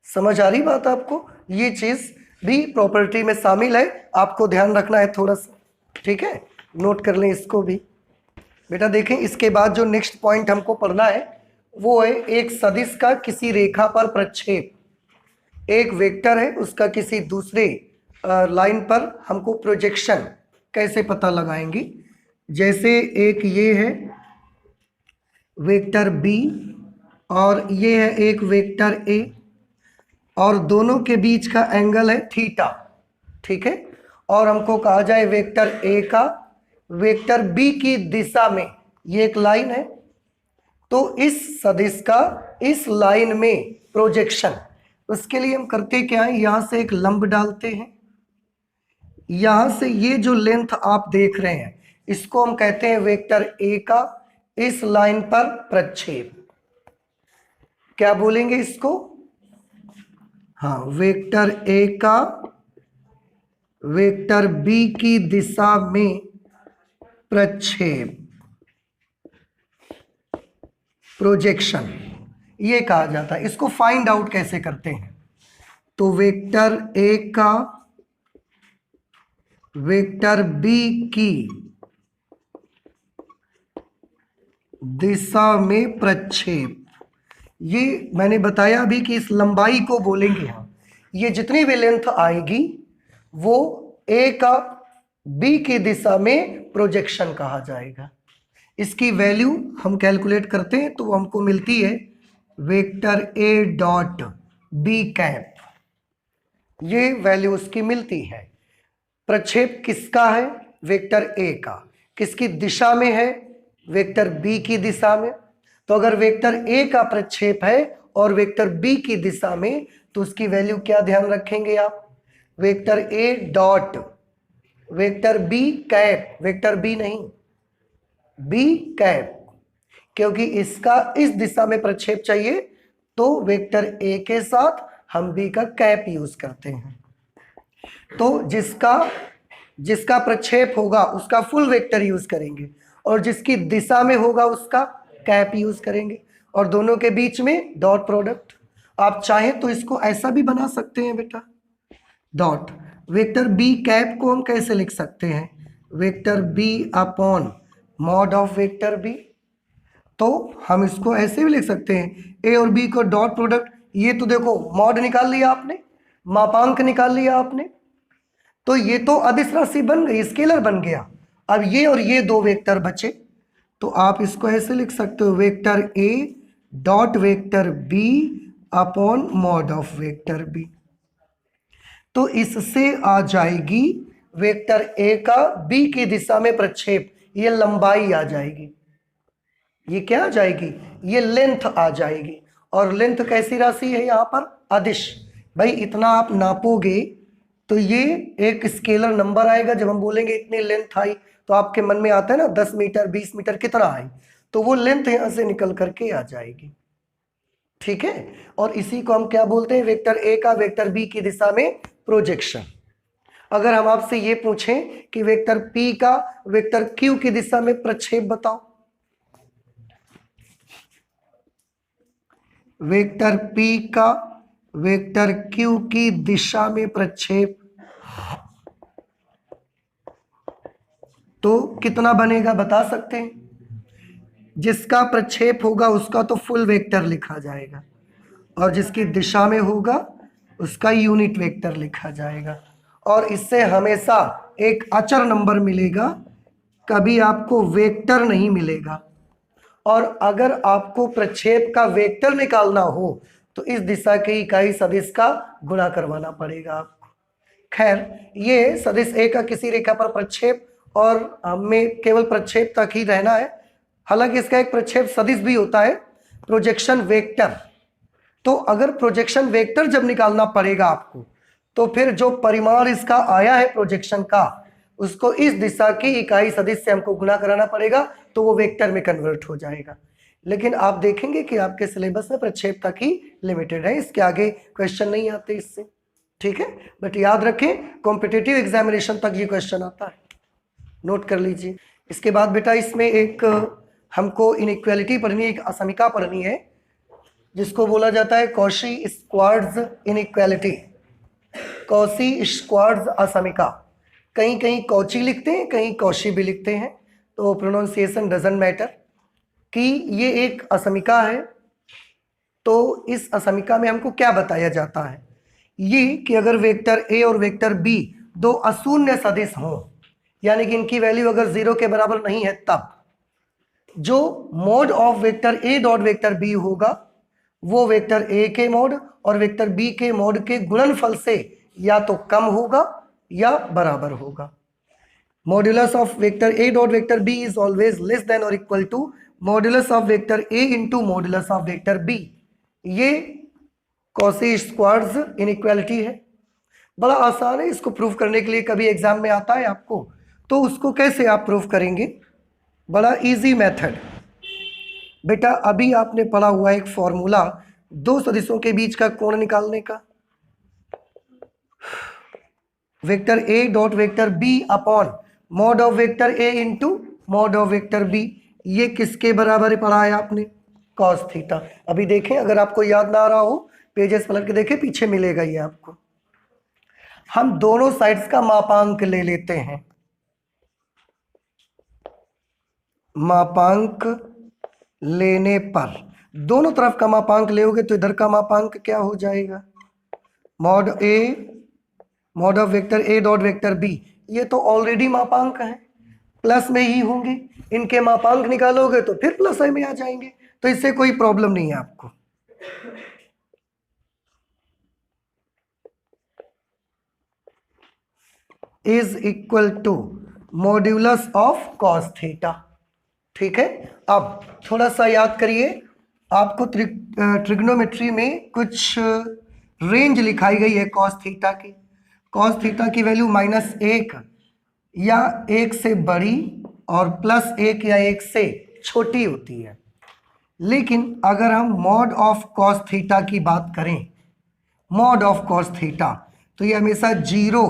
Speaker 1: समझ आ रही बात आपको? ये चीज भी प्रॉपर्टी में शामिल है, आपको ध्यान रखना है थोड़ा सा, ठीक है, नोट कर लें इसको भी। बेटा देखें, इसके बाद जो नेक्स्ट पॉइंट हमको पढ़ना है वो है एक सदिश का किसी रेखा पर प्रक्षेप। एक वेक्टर है उसका किसी दूसरे लाइन पर हमको प्रोजेक्शन कैसे पता लगाएंगे। जैसे एक ये है वेक्टर बी और ये है एक वेक्टर ए, और दोनों के बीच का एंगल है थीटा, ठीक है। और हमको कहा जाए वेक्टर ए का वेक्टर बी की दिशा में ये एक लाइन है, तो इस सदिश का इस लाइन में प्रोजेक्शन, उसके लिए हम करते क्या है, यहां से एक लंब डालते हैं, यहां से ये जो लेंथ आप देख रहे हैं इसको हम कहते हैं वेक्टर ए का इस लाइन पर प्रक्षेप। क्या बोलेंगे इसको? हाँ, वेक्टर ए का वेक्टर बी की दिशा में प्रक्षेप, प्रोजेक्शन ये कहा जाता है। इसको फाइंड आउट कैसे करते हैं? तो वेक्टर ए का वेक्टर बी की दिशा में प्रक्षेप, ये मैंने बताया अभी कि इस लंबाई को बोलेंगे हम, ये जितनी भी लेंथ आएगी वो ए का बी की दिशा में प्रोजेक्शन कहा जाएगा। इसकी वैल्यू हम कैलकुलेट करते हैं तो हमको मिलती है वेक्टर ए डॉट बी कैप, ये वैल्यू उसकी मिलती है। प्रक्षेप किसका है? वेक्टर ए का। किसकी दिशा में है? वेक्टर बी की दिशा में। तो अगर वेक्टर ए का प्रक्षेप है और वेक्टर बी की दिशा में, तो उसकी वैल्यू क्या ध्यान रखेंगे आप? वेक्टर ए dot vector b cap, vector b नहीं, बी कैप, क्योंकि इसका इस दिशा में प्रक्षेप चाहिए तो वेक्टर ए के साथ हम बी का कैप यूज करते हैं। तो जिसका प्रक्षेप होगा उसका फुल वेक्टर यूज करेंगे और जिसकी दिशा में होगा उसका कैप यूज करेंगे, और दोनों के बीच में डॉट प्रोडक्ट। आप चाहें तो इसको ऐसा भी बना सकते हैं बेटा, डॉट वेक्टर बी कैप को हम कैसे लिख सकते हैं? Vector b upon mod of vector b. तो हम इसको ऐसे भी लिख सकते हैं, ए और बी को डॉट प्रोडक्ट, ये तो देखो मॉड निकाल लिया आपने, मापांक निकाल लिया आपने, तो ये तो अदिश राशि बन गई, स्केलर बन गया। अब ये और ये दो वेक्टर बचे, तो आप इसको ऐसे लिख सकते हो vector A dot vector b upon mod of vector b. तो इससे आ जाएगी वेक्टर ए का बी की दिशा में प्रक्षेप, ये लंबाई आ जाएगी, ये क्या आ जाएगी? ये लेंथ आ जाएगी। और लेंथ कैसी राशि है यहाँ पर? अदिश। भाई इतना आप नापोगे तो ये एक स्केलर नंबर आएगा। जब हम बोलेंगे इतनी लेंथ आई तो आपके मन में आता है ना 10 मीटर 20 मीटर कितना आई, तो वो लेंथ यहाँ से निकल करके आ जाएगी, ठीक है। और इसी को हम क्या बोलते हैं? वेक्टर ए का वेक्टर बी की दिशा में प्रोजेक्शन। अगर हम आपसे ये पूछें कि वेक्टर पी का वेक्टर क्यू की दिशा में प्रक्षेप बताओ, वेक्टर पी का वेक्टर क्यू की दिशा में प्रक्षेप, तो कितना बनेगा बता सकते हैं? जिसका प्रक्षेप होगा उसका तो फुल वेक्टर लिखा जाएगा और जिसकी दिशा में होगा उसका यूनिट वेक्टर लिखा जाएगा। और इससे हमेशा एक अचर नंबर मिलेगा, कभी आपको वेक्टर नहीं मिलेगा। और अगर आपको प्रक्षेप का वेक्टर निकालना हो तो इस दिशा की इकाई सदिश का गुणा करवाना पड़ेगा आपको। खैर, ये सदिश ए का किसी रेखा पर प्रक्षेप और हमें केवल प्रक्षेप तक ही रहना है। हालांकि इसका एक प्रक्षेप सदिश भी होता है, प्रोजेक्शन वेक्टर। तो अगर प्रोजेक्शन वेक्टर जब निकालना पड़ेगा आपको, तो फिर जो परिमाण इसका आया है प्रोजेक्शन का, उसको इस दिशा की इकाई सदिश से हमको गुणा कराना पड़ेगा, तो वो वेक्टर में कन्वर्ट हो जाएगा। लेकिन आप देखेंगे कि आपके सिलेबस में प्रक्षेप तक ही लिमिटेड है, इसके आगे क्वेश्चन नहीं आते इससे, ठीक है। बट याद रखें कॉम्पिटिटिव एग्जामिनेशन तक ये क्वेश्चन आता है, नोट कर लीजिए। इसके बाद बेटा इसमें एक हमको इनइक्वालिटी पढ़नी है, एक असमिका पढ़नी है, जिसको बोला जाता है Cauchy Schwarz inequality, Cauchy Schwarz असमिका। कहीं कहीं कौची लिखते हैं, कहीं कौशी भी लिखते हैं, तो प्रोनाउंसिएशन डजंट मैटर। कि ये एक असमिका है, तो इस असमिका में हमको क्या बताया जाता है? ये कि अगर वेक्टर ए और वेक्टर बी दो अशून्य सदिश हों, यानी कि इनकी वैल्यू अगर 0 के बराबर नहीं है तब जो mod of vector A dot vector b होगा वो वेक्टर ए के मोड और वेक्टर बी के मोड के गुणनफल से या तो कम होगा या बराबर होगा। Modulus of vector A dot vector B is always less than और equal to modulus of vector A into modulus of vector B. ये कॉची स्क्वार्ट्ज इनइक्वालिटी है, बड़ा आसान है इसको प्रूफ करने के लिए। कभी एग्जाम में आता है आपको तो उसको कैसे आप प्रूफ करेंगे, बड़ा इजी मेथड। बेटा अभी आपने पढ़ा हुआ एक फॉर्मूला दो सदिशों के बीच का कोण निकालने का, vector A dot vector b upon mod of vector A into mod of vector B. ये किसके बराबर पढ़ा है आपने, कॉस थीटा। अभी देखें, अगर आपको याद ना आ रहा हो पेजेस पलट के देखें, पीछे मिलेगा ये आपको। हम दोनों साइड्स का मापांक ले लेते हैं, मापांक लेने पर दोनों तरफ का मापांक लेओगे तो इधर का मापांक क्या हो जाएगा, mod a mod of vector A dot vector B. ये तो ऑलरेडी मापांक है, प्लस में ही होंगे, इनके मापांक निकालोगे तो फिर प्लस में आ जाएंगे, तो इससे कोई प्रॉब्लम नहीं है आपको। Is equal to modulus of cos theta. ठीक है, अब थोड़ा सा याद करिए, आपको ट्रिग्नोमेट्री में कुछ रेंज लिखाई गई है कॉस थीटा की। कॉस थीटा की वैल्यू -1 या 1 से बड़ी और +1 या 1 से छोटी होती है। लेकिन अगर हम मॉड ऑफ कॉस थीटा की बात करें, मॉड ऑफ कॉस थीटा, तो ये हमेशा 0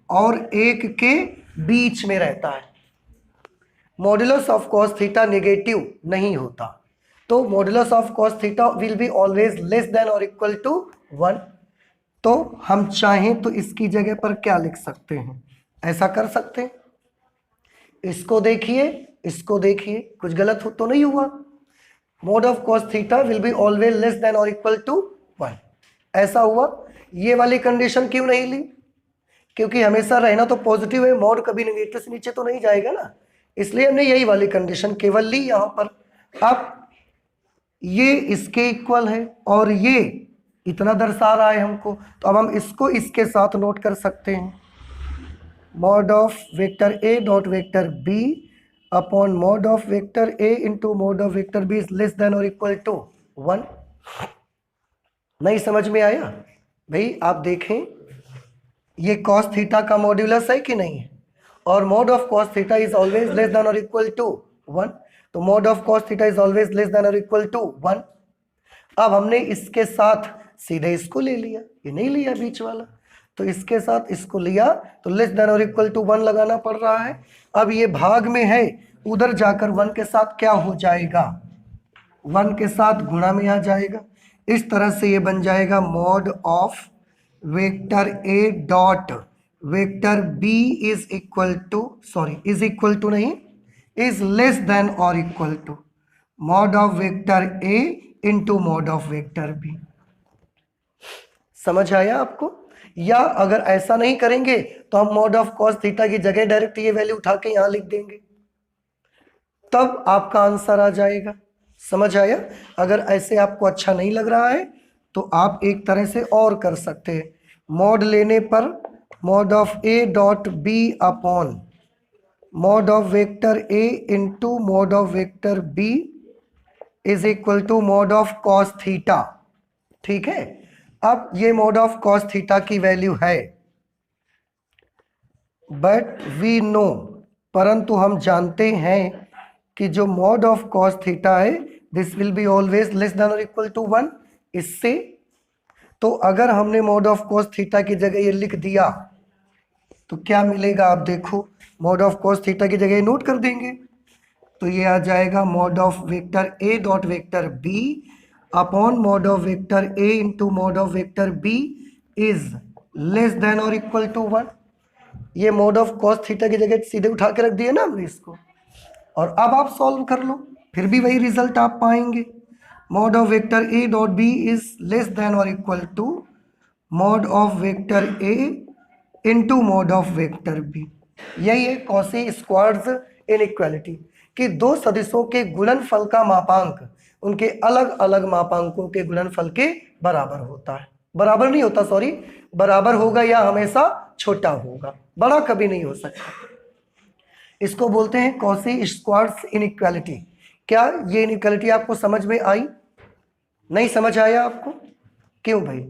Speaker 1: और 1 के बीच में रहता है। Modulus of cos theta negative नहीं होता, तो modulus of cos theta will be always less than और इक्वल टू 1। तो हम चाहें तो इसकी जगह पर क्या लिख सकते हैं, ऐसा कर सकते हैं, इसको देखिए इसको देखिए, कुछ गलत हो तो नहीं हुआ। Mod of cos theta will be always less than और इक्वल टू 1, ऐसा हुआ। ये वाली कंडीशन क्यों नहीं ली, क्योंकि हमेशा रहना तो पॉजिटिव है, मॉड कभी नेगेटिव से नीचे तो नहीं जाएगा ना, इसलिए हमने यही वाली कंडीशन केवल ली यहाँ पर। अब ये इसके इक्वल है और ये इतना दर्शा रहा है हमको, तो अब हम इसको इसके साथ नोट कर सकते हैं, mod of vector A dot vector b upon mod of vector A into mod of vector B is less than और इक्वल टू 1। नहीं समझ में आया भाई? आप देखें, ये कॉस थीटा का मॉड्यूलस है कि नहीं है, और mod of cos theta is always less than और इक्वल टू 1, तो mod of cos theta is always less than और इक्वल टू 1। अब हमने इसके साथ सीधे इसको ले लिया, ये नहीं लिया बीच वाला, तो इसके साथ इसको लिया तो लेस देन और इक्वल टू 1 लगाना पड़ रहा है। अब ये भाग में है, उधर जाकर 1 के साथ क्या हो जाएगा, 1 के साथ गुणा में आ जाएगा। इस तरह से ये बन जाएगा mod of vector A dot vector B is equal to, sorry is equal to नहीं, इज लेस देन और equal to mod of vector A into mod of vector b. समझ आया आपको? या अगर ऐसा नहीं करेंगे तो हम मॉड ऑफ कॉस थीटा की जगह डायरेक्ट ये वैल्यू उठा के यहां लिख देंगे, तब आपका आंसर आ जाएगा। समझ आया? अगर ऐसे आपको अच्छा नहीं लग रहा है तो आप एक तरह से और कर सकते हैं, मॉड लेने पर mod of a dot b upon mod of vector A into mod of vector B is equal to mod of cos theta. ठीक है, अब ये मॉड ऑफ कॉस थीटा की वैल्यू है, बट वी नो, परंतु हम जानते हैं कि जो मॉड ऑफ कॉस थीटा है this will be always less than और इक्वल टू 1। इससे तो अगर हमने मॉड ऑफ कॉस थीटा की जगह ये लिख दिया तो क्या मिलेगा, आप देखो, मॉड ऑफ कॉस थीटा की जगह नोट कर देंगे तो ये आ जाएगा mod of vector A dot vector b upon mod of vector A into mod of vector B is less than और इक्वल टू 1। ये मॉड ऑफ कॉस थीटा की जगह सीधे उठा के रख दिए ना हमने इसको, और अब आप सॉल्व कर लो, फिर भी वही रिजल्ट आप पाएंगे। Mod of vector A dot B is less than और equal to mod of vector A into mod of vector B. यही है कॉची स्क्वायर्स इनइक्वालिटी कि दो सदिशों के गुणनफल का मापांक उनके अलग अलग मापांकों के गुणनफल के बराबर होता है। बराबर नहीं होता, सॉरी, बराबर होगा या हमेशा छोटा होगा, बड़ा कभी नहीं हो सकता। इसको बोलते हैं कॉची स्क्वायर्स इनइक्वालिटी। क्या ये इनइक्वालिटी आपको समझ में आई? नहीं समझ आया आपको? क्यों भाई,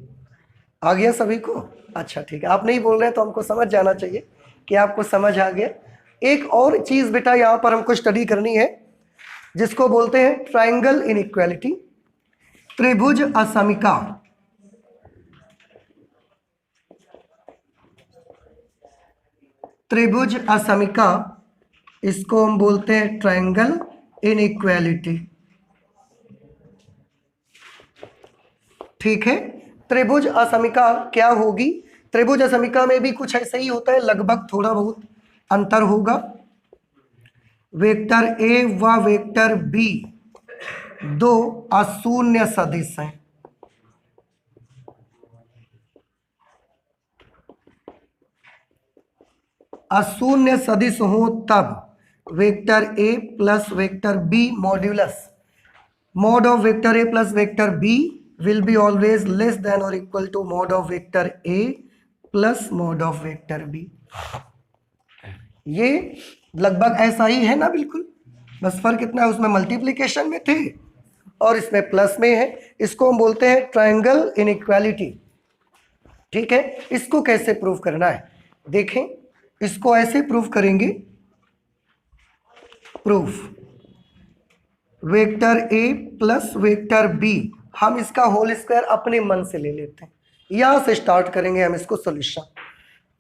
Speaker 1: आ गया सभी को? अच्छा ठीक है, आप नहीं बोल रहे तो हमको समझ जाना चाहिए कि आपको समझ आ गया। एक और चीज बेटा यहां पर हमको स्टडी करनी है जिसको बोलते हैं ट्रायंगल इनइक्वालिटी, त्रिभुज असमिका। त्रिभुज असमिका, इसको हम बोलते हैं ट्रायंगल इनइक्वालिटी। ठीक है, त्रिभुज असमिका क्या होगी? त्रिभुज असमिका में भी कुछ ऐसा ही होता है, लगभग थोड़ा बहुत अंतर होगा। वेक्टर ए व वेक्टर बी दो अशून्य सदिश हैं। अशून्य सदिश हो तब vector a plus vector b modulus mod of vector a plus vector b will be always less than or equal to mod of vector a plus mod of vector b। ये लगभग ऐसा ही है ना, बिल्कुल, बस फर्क इतना है उसमें मल्टीप्लिकेशन में थे और इसमें प्लस में है। इसको हम बोलते हैं ट्रायंगल इनइक्वालिटी। ठीक है, इसको कैसे प्रूव करना है देखें, इसको ऐसे प्रूव करेंगे। Proof vector a plus vector b, हम इसका होल स्क्वायर अपने मन से ले लेते हैं, यहां से स्टार्ट करेंगे हम इसको सॉल्यूशन।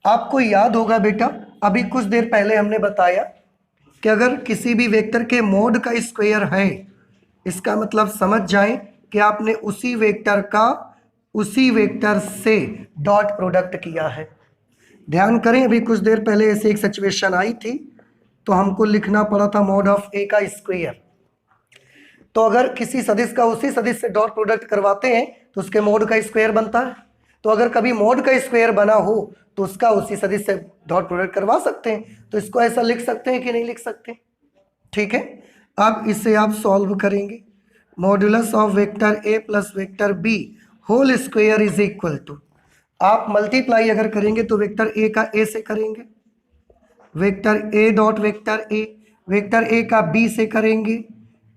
Speaker 1: आपको याद होगा बेटा, अभी कुछ देर पहले हमने बताया कि अगर किसी भी वेक्टर के मोड का स्क्वायर है, इसका मतलब समझ जाएं कि आपने उसी वेक्टर का उसी वेक्टर से डॉट प्रोडक्ट किया है। ध्यान करें, अभी कुछ देर पहले ऐसे एक सिचुएशन आई थी तो हमको लिखना पड़ा था मोड ऑफ ए का स्क्वायर। तो अगर किसी सदिश का उसी सदिश से डॉट प्रोडक्ट करवाते हैं तो उसके मोड का स्क्वायर बनता है। तो अगर कभी मोड का स्क्वायर बना हो तो उसका उसी सदिश से डॉट प्रोडक्ट करवा सकते हैं। तो इसको ऐसा लिख सकते हैं कि नहीं लिख सकते? ठीक है, अब इसे आप सॉल्व करेंगे। Modulus of vector a plus vector b whole square is equal to, आप मल्टीप्लाई अगर करेंगे तो वेक्टर ए का ए से करेंगे, vector A dot vector a, vector a का बी से करेंगे,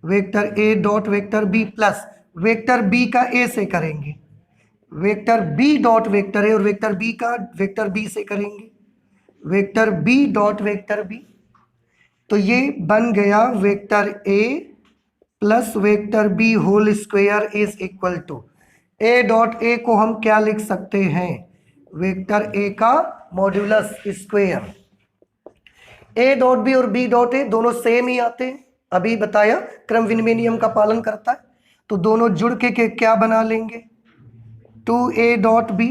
Speaker 1: वेक्टर ए dot vector b plus vector b का ए से करेंगे, vector b dot vector a और वेक्टर बी का वेक्टर बी से करेंगे, vector b dot vector b. तो ये बन गया vector a plus vector b whole square is equal to, a dot a को हम क्या लिख सकते हैं? वेक्टर ए का modulus square. A dot b और बी डॉट ए दोनों सेम ही आते हैं, अभी बताया क्रम विनिमय नियम का पालन करता है। तो दोनों जुड़ के क्या बना लेंगे? 2a डॉट बी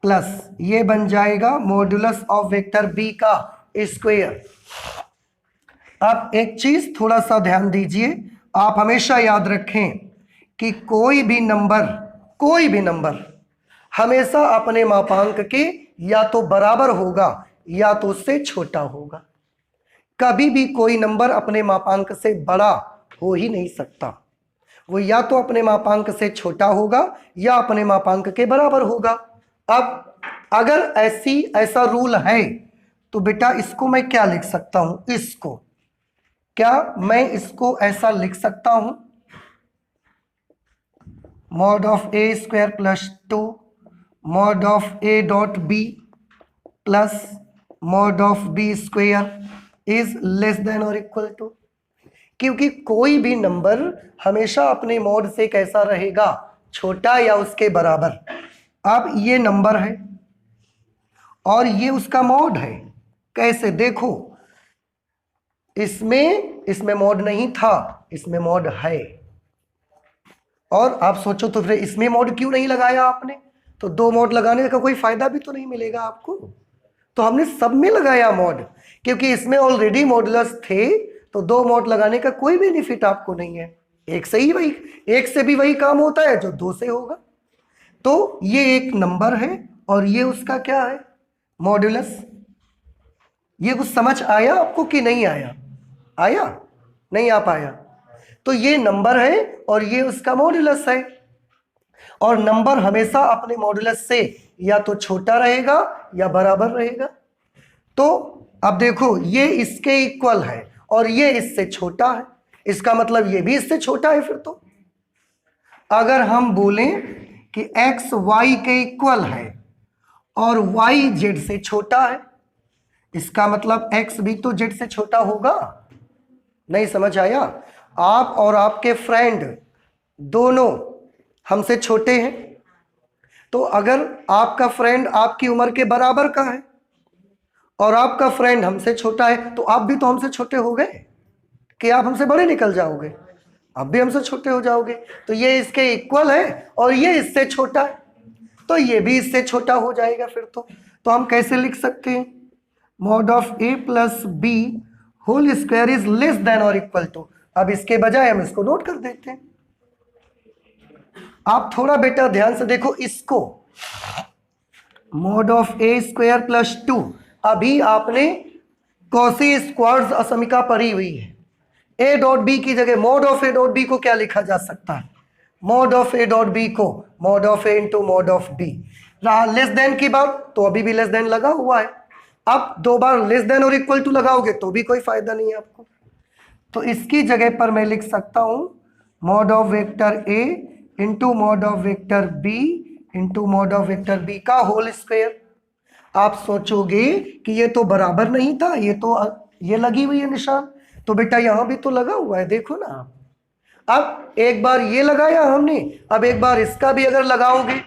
Speaker 1: प्लस ये बन जाएगा मॉड्यूलस ऑफ वेक्टर बी का स्क्वायर। अब एक चीज थोड़ा सा ध्यान दीजिए, आप हमेशा याद रखें कि कोई भी नंबर हमेशा अपने मापांक के या तो बराबर होगा या तो उससे छोटा होगा। कभी भी कोई नंबर अपने मापांक से बड़ा हो ही नहीं सकता, वो या तो अपने मापांक से छोटा होगा या अपने मापांक के बराबर होगा। अब अगर ऐसा रूल है तो बेटा इसको मैं क्या लिख सकता हूं? इसको क्या मैं इसको ऐसा लिख सकता हूं? Mod of a square plus 2 mod of a dot b plus mod of b square is less than और इक्वल टू, क्योंकि कोई भी नंबर हमेशा अपने मॉड से कैसा रहेगा? छोटा या उसके बराबर। अब ये नंबर है और ये उसका मॉड है, कैसे? देखो, इसमें मॉड नहीं था, इसमें मॉड है। और आप सोचो तो फिर इसमें मॉड क्यों नहीं लगाया आपने? तो दो मॉड लगाने का कोई फायदा भी तो नहीं मिलेगा आपको। तो हमने सब में लगाया मॉड, क्योंकि इसमें ऑलरेडी मॉडुलस थे, तो दो मॉड लगाने का कोई बेनिफिट आपको नहीं है। एक से भी वही काम होता है जो दो से होगा। तो ये एक नंबर है और ये उसका क्या है? मॉडुलस। ये कुछ समझ आया आपको कि नहीं आया? आया? नहीं आ पाया? तो ये नंबर है और ये उसका मॉड्यूलस है, और नंबर हमेशा अपने मॉड्यूलस से या तो छोटा रहेगा या बराबर रहेगा। तो अब देखो, ये इसके इक्वल है और ये इससे छोटा है, इसका मतलब ये भी इससे छोटा है। फिर तो अगर हम बोलें कि x y के इक्वल है और y z से छोटा है, इसका मतलब x भी तो z से छोटा होगा। नहीं समझ आया? आप और आपके फ्रेंड दोनों हमसे छोटे हैं, तो अगर आपका फ्रेंड आपकी उम्र के बराबर का है और आपका फ्रेंड हमसे छोटा है, तो आप भी तो हमसे छोटे हो गए कि आप हमसे बड़े निकल जाओगे? आप भी हमसे छोटे हो जाओगे। तो ये इसके इक्वल है और ये इससे छोटा है, तो ये भी इससे छोटा हो जाएगा। फिर तो हम कैसे लिख सकते हैं? Mod of a plus b whole square is less than और इक्वल टू। अब इसके बजाय हम इसको नोट कर देते हैं। आप थोड़ा बेटा ध्यान से देखो इसको, mod of a square plus 2, अभी आपने कॉसी स्क्वायर्स असमिका पढ़ी हुई है। a डॉट बी की जगह mod of a dot B को क्या लिखा जा सकता है? Mod of a dot B को mod of a into mod of b। रहा लेस देन की बात, तो अभी भी लेस देन लगा हुआ है। अब दो बार लेस देन और इक्वल टू लगाओगे तो भी कोई फायदा नहीं है आपको, तो इसकी जगह पर मैं लिख सकता हूं mod of vector a into mod of vector b into mod of vector b का होल स्क्वायर। आप सोचोगे कि ये तो बराबर नहीं था, ये तो ये लगी हुई है निशान, तो बेटा यहां भी तो लगा हुआ है, देखो ना आप। अब एक बार ये लगाया हमने, अब एक बार इसका भी अगर लगाओगे,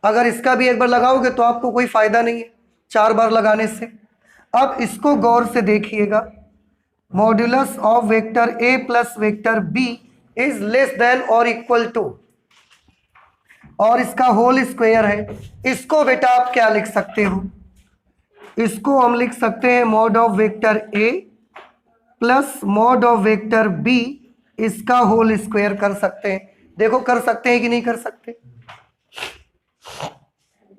Speaker 1: अगर इसका भी एक बार लगाओगे तो आपको कोई फायदा नहीं है 4 बार लगाने से। अब इसको गौर से देखिएगा, modulus of vector a plus vector b is less than और इक्वल टू, और इसका होल स्क्वायर है। इसको बेटा आप क्या लिख सकते हो? इसको हम लिख सकते हैं mod of vector a plus mod of vector b, इसका होल स्क्वायर कर सकते हैं। देखो कर सकते हैं कि नहीं कर सकते?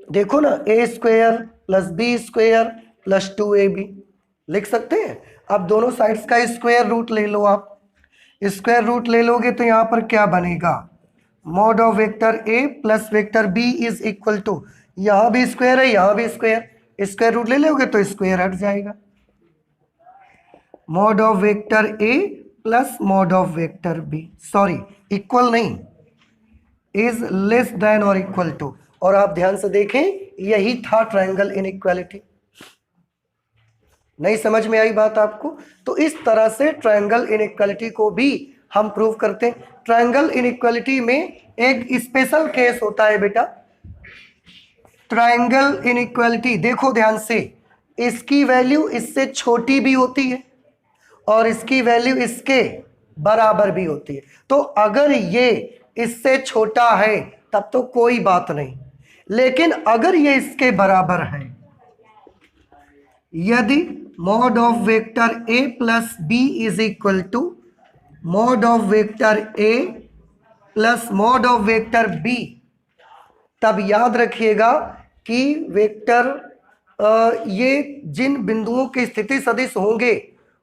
Speaker 1: देखो ना, a square plus b square plus 2ab लिख सकते हैं। अब दोनों साइड्स का स्क्वायर रूट ले लो, आप स्क्वायर रूट ले लोगे तो यहां पर क्या बनेगा? Mod of vector a plus vector b is equal to, यहां भी स्क्वायर है यहां भी स्क्वायर, स्क्वायर रूट ले लोगे तो स्क्वायर हट जाएगा। Mod of vector a plus mod of vector b, sorry equal नहीं, इज लेस देन और इक्वल टू। और आप ध्यान से देखें, यही था ट्रायंगल इनइक्वालिटी। नहीं समझ में आई बात आपको? तो इस तरह से ट्रायंगल इनइक्वालिटी को भी हम प्रूव करते हैं। ट्रायंगल इनइक्वालिटी में एक स्पेशल केस होता है बेटा, ट्रायंगल इनइक्वालिटी देखो ध्यान से, इसकी वैल्यू इससे छोटी भी होती है और इसकी वैल्यू इसके बराबर भी होती है। तो अगर ये इससे छोटा है तब तो कोई बात नहीं, लेकिन अगर ये इसके बराबर है, यदि mod of vector a plus b is equal to mod of vector a plus mod of vector b, तब याद रखिएगा कि वेक्टर ये जिन बिंदुओं के स्थिति सदिश होंगे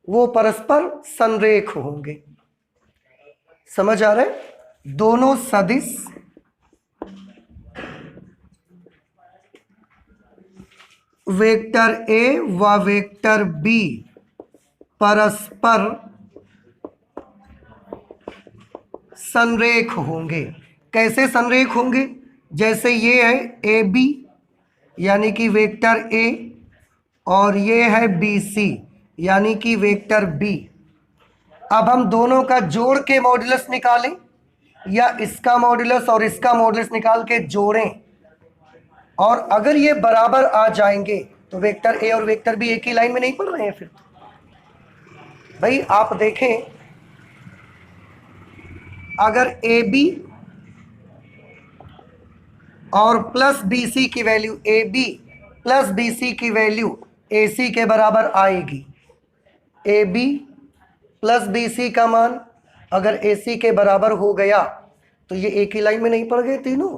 Speaker 1: वो परस्पर संरेख होंगे। समझ आ रहा है? दोनों सदिश वेक्टर a व वेक्टर b परस्पर संरेख होंगे। कैसे संरेख होंगे? जैसे ये है ए बी यानी कि वेक्टर a और ये है बी सी यानी कि वेक्टर b। अब हम दोनों का जोड़ के मॉड्यूलस निकालें या इसका मॉड्यूलस और इसका मॉड्यूलस निकाल के जोड़ें, और अगर ये बराबर आ जाएंगे तो वेक्टर a और वेक्टर b एक ही लाइन में नहीं पढ़ रहे हैं। फिर भाई आप देखें, अगर ए बी और प्लस बी सी की value, a b plus b c की वैल्यू ए सी के बराबर आएगी, a b plus b c का मान अगर ए सी के बराबर हो गया तो ये एक ही लाइन में नहीं पड़ गए तीनों,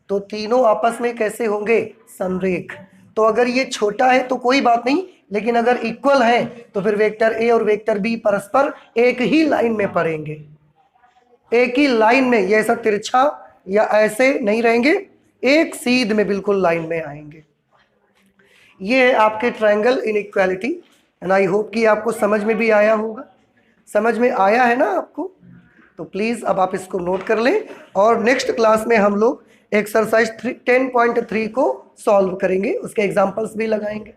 Speaker 1: तो तीनों आपस में कैसे होंगे? संरेख। तो अगर ये छोटा है तो कोई बात नहीं, लेकिन अगर इक्वल है तो फिर वेक्टर ए और वेक्टर बी परस्पर एक ही लाइन में पड़ेंगे, एक ही लाइन में, ये ऐसा तिरछा या ऐसे नहीं रहेंगे, एक सीध में बिल्कुल लाइन में आएंगे। ये है आपके triangle inequality, and I hope कि आपको समझ में भी आया होगा। समझ में आया है ना आपको? तो प्लीज़ अब आप इसको नोट कर लें, और नेक्स्ट क्लास में हम लोग एक्सरसाइज 10.3 को सॉल्व करेंगे, उसके एग्जाम्पल्स भी लगाएंगे।